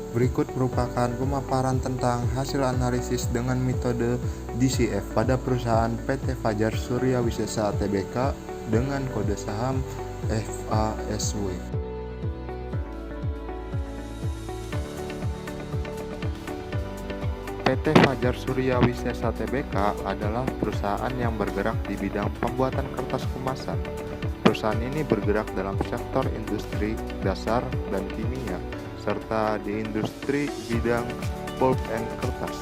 Berikut merupakan pemaparan tentang hasil analisis dengan metode DCF pada perusahaan PT Fajar Surya Wisesa Tbk dengan kode saham FASW. PT Fajar Surya Wisesa Tbk adalah perusahaan yang bergerak di bidang pembuatan kertas kemasan. Perusahaan ini bergerak dalam sektor industri dasar dan kimia, serta di industri bidang pulp and kertas.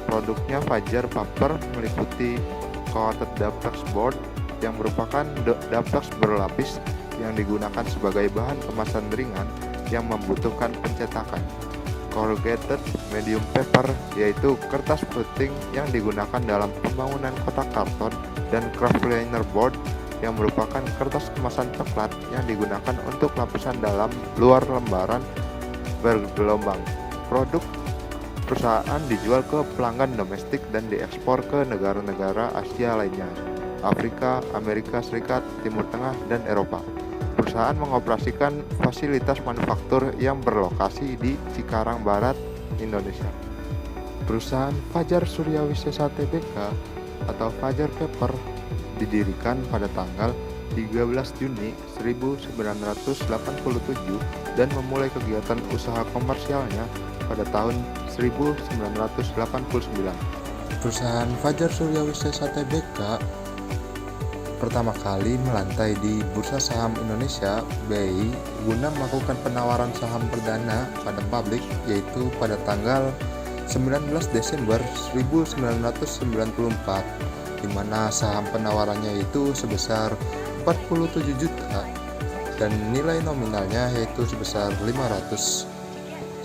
Produknya Fajar Paper meliputi coated duplex board yang merupakan duplex berlapis yang digunakan sebagai bahan kemasan ringan yang membutuhkan pencetakan. Corrugated medium paper yaitu kertas printing yang digunakan dalam pembangunan kotak karton, dan kraftliner board yang merupakan kertas kemasan coklat yang digunakan untuk lapisan dalam luar lembaran bergelombang. Produk perusahaan dijual ke pelanggan domestik dan diekspor ke negara-negara Asia lainnya, Afrika, Amerika Serikat, Timur Tengah, dan Eropa. Perusahaan mengoperasikan fasilitas manufaktur yang berlokasi di Cikarang Barat, Indonesia. Perusahaan Fajar Surya Wisesa Tbk atau Fajar Paper didirikan pada tanggal 13 Juni 1987 dan memulai kegiatan usaha komersialnya pada tahun 1989. Perusahaan Fajar Surya Wisesa Tbk pertama kali melantai di Bursa Saham Indonesia (BI) guna melakukan penawaran saham perdana pada publik, yaitu pada tanggal 19 Desember 1994, di mana saham penawarannya itu sebesar 47 juta dan nilai nominalnya yaitu sebesar 500,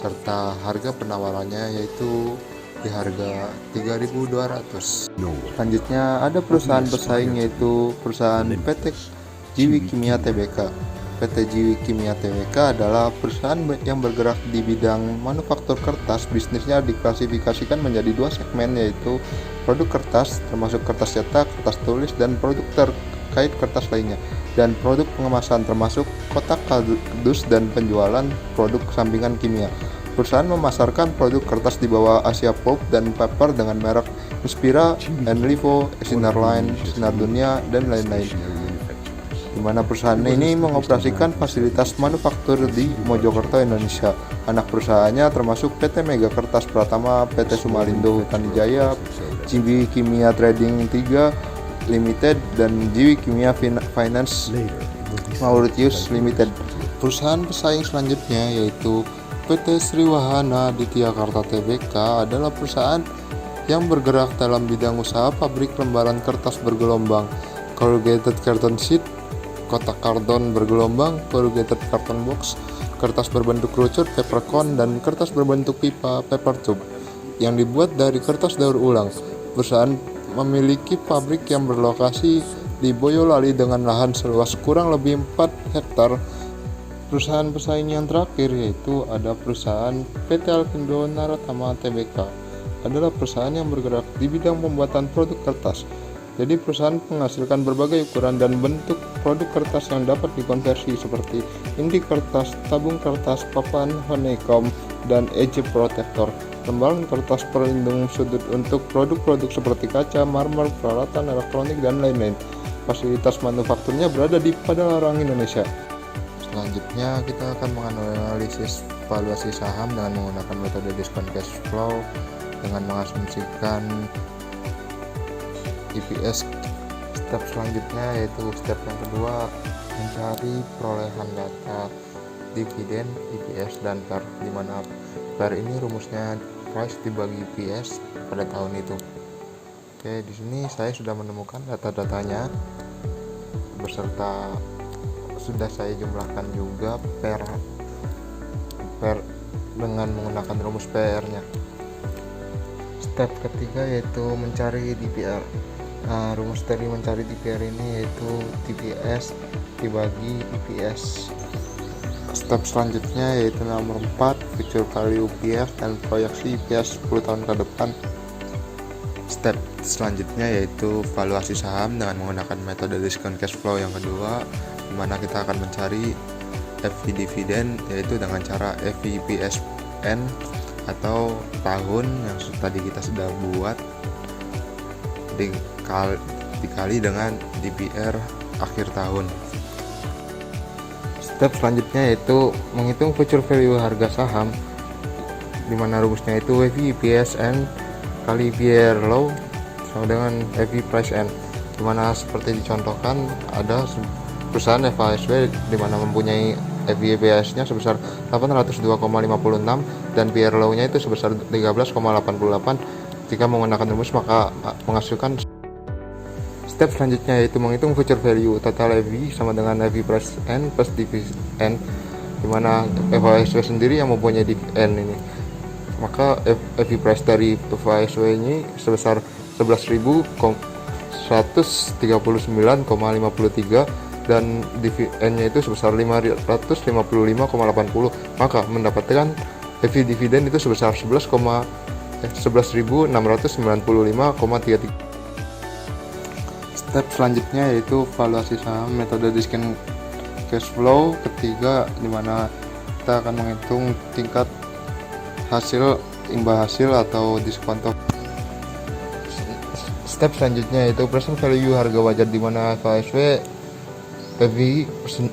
serta harga penawarannya yaitu di harga 3.200. Selanjutnya ada perusahaan bersaing yaitu perusahaan PT Jiwi Kimia Tbk. PT Jiwi Kimia Tbk adalah perusahaan yang bergerak di bidang manufaktur kertas. Bisnisnya diklasifikasikan menjadi dua segmen, yaitu produk kertas termasuk kertas cetak, kertas tulis, dan produk terkait kertas lainnya, dan produk pengemasan termasuk kotak kardus dan penjualan produk sampingan kimia. Perusahaan memasarkan produk kertas di bawah Asia Pulp dan Paper dengan merek Inspira, Enlivo, Sinar Line, Sinar Dunia, dan lain-lain. Di mana perusahaan ini mengoperasikan fasilitas manufaktur di Mojokerto, Indonesia. Anak perusahaannya termasuk PT Mega Kertas Pratama, PT Sumalindo Hutan Jaya, Jiwi Kimia Trading 3 Limited, dan Jiwi Kimia Finance Mauritius Limited. Perusahaan pesaing selanjutnya yaitu PT Sriwahana Ditya Karta Tbk adalah perusahaan yang bergerak dalam bidang usaha pabrik lembaran kertas bergelombang, corrugated carton sheet, kotak karton bergelombang, corrugated carton box, kertas berbentuk kerucut, paper cone, dan kertas berbentuk pipa, paper tube, yang dibuat dari kertas daur ulang. Perusahaan memiliki pabrik yang berlokasi di Boyolali dengan lahan seluas kurang lebih 4 hektar. Perusahaan pesaing yang terakhir yaitu ada perusahaan PT Alkindo Naratama Tbk, adalah perusahaan yang bergerak di bidang pembuatan produk kertas. Jadi perusahaan menghasilkan berbagai ukuran dan bentuk produk kertas yang dapat dikonversi seperti inti kertas, tabung kertas, papan honeycomb, dan edge protector, lembaran kertas pelindung sudut untuk produk-produk seperti kaca, marmer, peralatan elektronik, dan lain-lain. Fasilitas manufakturnya berada di Padalarang, Indonesia. Selanjutnya kita akan menganalisis valuasi saham dengan menggunakan metode discount cash flow dengan mengasumsikan EPS. Step selanjutnya yaitu step yang kedua, mencari perolehan data dividen, EPS, dan PER, di mana PER ini rumusnya price dibagi EPS pada tahun itu. Oke, di sini saya sudah menemukan data-datanya beserta sudah saya jumlahkan juga per dengan menggunakan rumus PR-nya. Step ketiga yaitu mencari DPR. Rumus dari mencari DPR ini yaitu DPS dibagi EPS. Step selanjutnya yaitu nomor 4, future value EPS dan proyeksi EPS 10 tahun ke depan. Step selanjutnya yaitu valuasi saham dengan menggunakan metode discount cash flow yang kedua, di mana kita akan mencari EV dividen yaitu dengan cara EV EPS N atau tahun yang tadi kita sudah buat dikali dengan DPR akhir tahun. Step selanjutnya yaitu menghitung future value harga saham, dimana rumusnya itu EV PSN kali PR low sama dengan EV price N, dimana seperti dicontohkan ada perusahaan FASW dimana mempunyai EV EPS nya sebesar 802,56 dan PR low nya itu sebesar 13,88. Jika menggunakan rumus maka menghasilkan. Step selanjutnya yaitu menghitung future value total EV sama dengan EV price N plus divisi N, dimana FASW sendiri yang mempunyai div N ini. Maka EV price dari FASW ini sebesar 11.139,53 dan dividennya itu sebesar 555,80, maka mendapatkan EV dividen itu sebesar 11.695,33. Step selanjutnya yaitu valuasi saham metode discount cash flow ketiga, dimana kita akan menghitung tingkat hasil imbal hasil atau diskonto. Step selanjutnya yaitu present value harga wajar, di mana FASW EV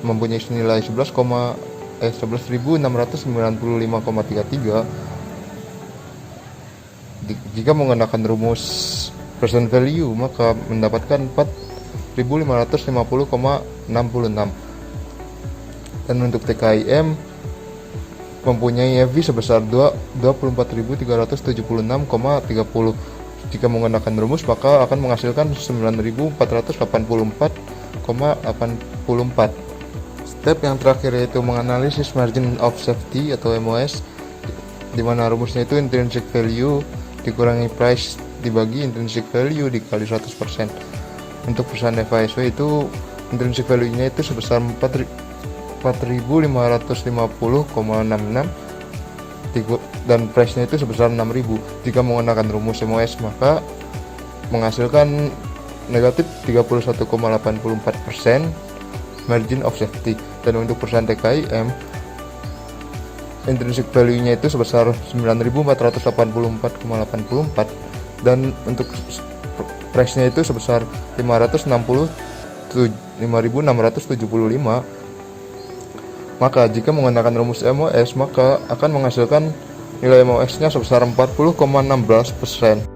mempunyai senilai 11.695,33. Jika menggunakan rumus present value maka mendapatkan 4.550,66. Dan untuk TKIM mempunyai EV sebesar 24.376,30. Jika menggunakan rumus maka akan menghasilkan 9.484,84. Step yang terakhir yaitu menganalisis margin of safety atau MOS, di mana rumusnya itu intrinsic value dikurangi price dibagi intrinsic value dikali 100%. Untuk perusahaan FASW itu intrinsic value-nya itu sebesar 4.550,66 dan price-nya itu sebesar 6.000. Jika menggunakan rumus MOS maka menghasilkan negatif 31,84% margin of safety. Dan untuk perusahaan TKIM intrinsic value-nya itu sebesar 9.484,84 dan untuk price-nya itu sebesar 565.675. Maka jika menggunakan rumus MOS maka akan menghasilkan nilai MOS-nya sebesar 40,16%.